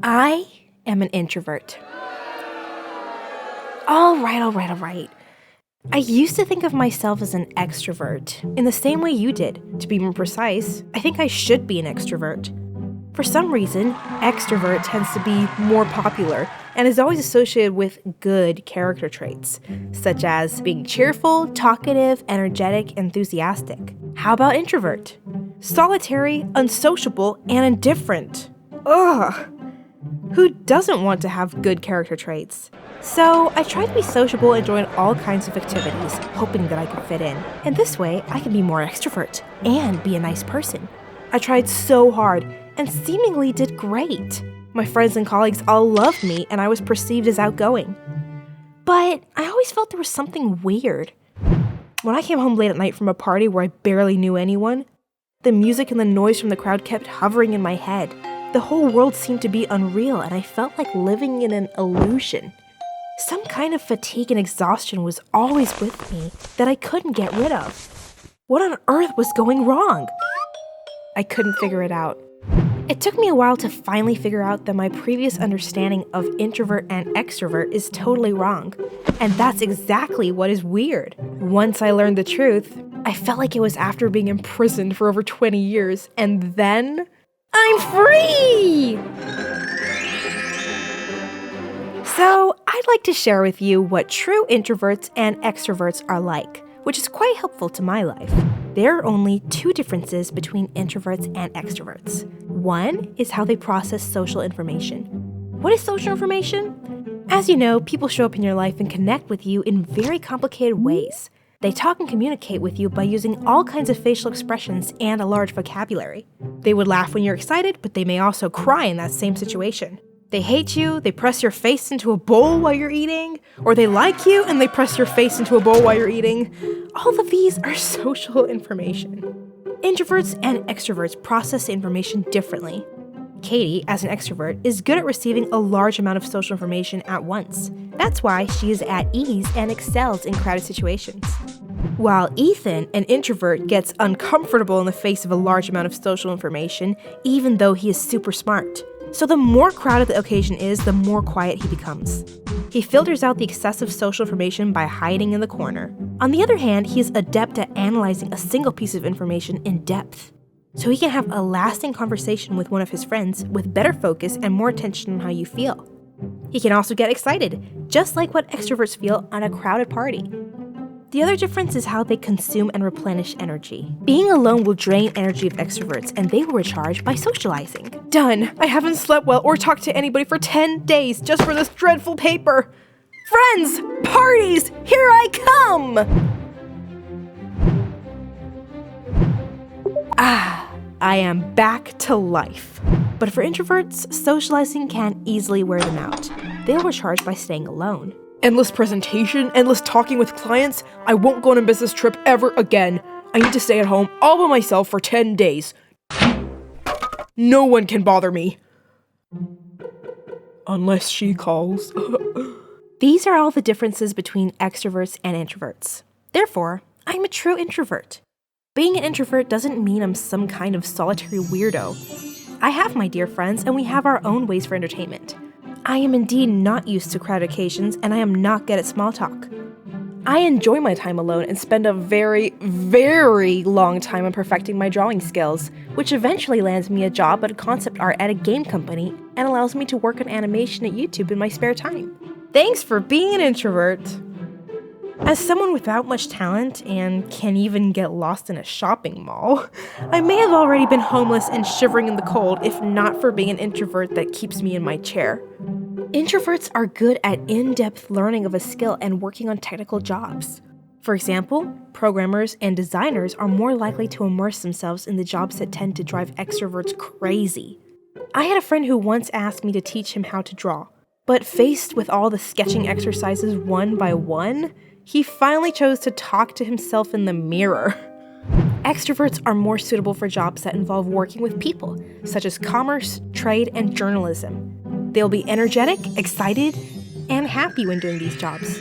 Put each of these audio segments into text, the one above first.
I am an introvert. All right. I used to think of myself as an extrovert, in the same way you did. To be more precise, I think I should be an extrovert. For some reason, extrovert tends to be more popular and is always associated with good character traits, such as being cheerful, talkative, energetic, enthusiastic. How about introvert? Solitary, unsociable, and indifferent. Ugh! Who doesn't want to have good character traits? So I tried to be sociable and join all kinds of activities, hoping that I could fit in. And this way, I can be more extrovert and be a nice person. I tried so hard and seemingly did great. My friends and colleagues all loved me and I was perceived as outgoing. But I always felt there was something weird. When I came home late at night from a party where I barely knew anyone, the music and the noise from the crowd kept hovering in my head. The whole world seemed to be unreal and I felt like living in an illusion. Some kind of fatigue and exhaustion was always with me that I couldn't get rid of. What on earth was going wrong? I couldn't figure it out. It took me a while to finally figure out that my previous understanding of introvert and extrovert is totally wrong. And that's exactly what is weird. Once I learned the truth, I felt like it was after being imprisoned for over 20 years, and then I'm free! So, I'd like to share with you what true introverts and extroverts are like, which is quite helpful to my life. There are only two differences between introverts and extroverts. One is how they process social information. What is social information? As you know, people show up in your life and connect with you in very complicated ways. They talk and communicate with you by using all kinds of facial expressions and a large vocabulary. They would laugh when you're excited, but they may also cry in that same situation. They hate you, they press your face into a bowl while you're eating, or they like you and they press your face into a bowl while you're eating. All of these are social information. Introverts and extroverts process information differently. Katie, as an extrovert, is good at receiving a large amount of social information at once. That's why she is at ease and excels in crowded situations. While Ethan, an introvert, gets uncomfortable in the face of a large amount of social information, even though he is super smart. So the more crowded the occasion is, the more quiet he becomes. He filters out the excessive social information by hiding in the corner. On the other hand, he is adept at analyzing a single piece of information in depth. So he can have a lasting conversation with one of his friends with better focus and more attention on how you feel. He can also get excited, just like what extroverts feel on a crowded party. The other difference is how they consume and replenish energy. Being alone will drain energy of extroverts, and they will recharge by socializing. Done! I haven't slept well or talked to anybody for 10 days just for this dreadful paper! Friends! Parties! Here I come! I am back to life. But for introverts, socializing can easily wear them out. They'll recharge by staying alone. Endless presentation, endless talking with clients. I won't go on a business trip ever again. I need to stay at home all by myself for 10 days. No one can bother me. Unless she calls. These are all the differences between extroverts and introverts. Therefore, I'm a true introvert. Being an introvert doesn't mean I'm some kind of solitary weirdo. I have my dear friends, and we have our own ways for entertainment. I am indeed not used to crowded occasions, and I am not good at small talk. I enjoy my time alone and spend a very, very long time on perfecting my drawing skills, which eventually lands me a job at concept art at a game company and allows me to work on animation at YouTube in my spare time. Thanks for being an introvert! As someone without much talent and can even get lost in a shopping mall, I may have already been homeless and shivering in the cold if not for being an introvert that keeps me in my chair. Introverts are good at in-depth learning of a skill and working on technical jobs. For example, programmers and designers are more likely to immerse themselves in the jobs that tend to drive extroverts crazy. I had a friend who once asked me to teach him how to draw, but faced with all the sketching exercises one by one, he finally chose to talk to himself in the mirror. Extroverts are more suitable for jobs that involve working with people, such as commerce, trade, and journalism. They'll be energetic, excited, and happy when doing these jobs.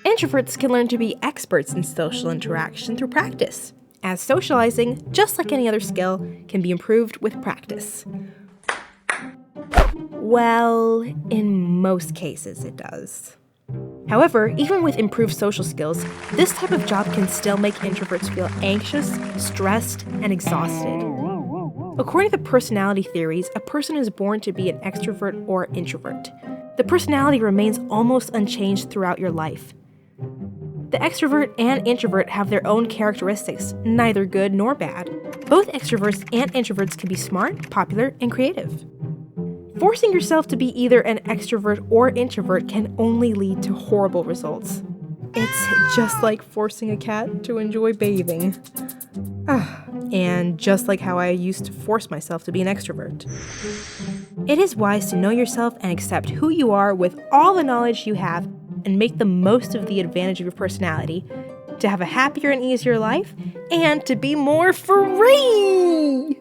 Introverts can learn to be experts in social interaction through practice, as socializing, just like any other skill, can be improved with practice. Well, in most cases it does. However, even with improved social skills, this type of job can still make introverts feel anxious, stressed, and exhausted. According to personality theories, a person is born to be an extrovert or introvert. The personality remains almost unchanged throughout your life. The extrovert and introvert have their own characteristics, neither good nor bad. Both extroverts and introverts can be smart, popular, and creative. Forcing yourself to be either an extrovert or introvert can only lead to horrible results. It's just like forcing a cat to enjoy bathing. And just like how I used to force myself to be an extrovert. It is wise to know yourself and accept who you are with all the knowledge you have and make the most of the advantage of your personality to have a happier and easier life and to be more free!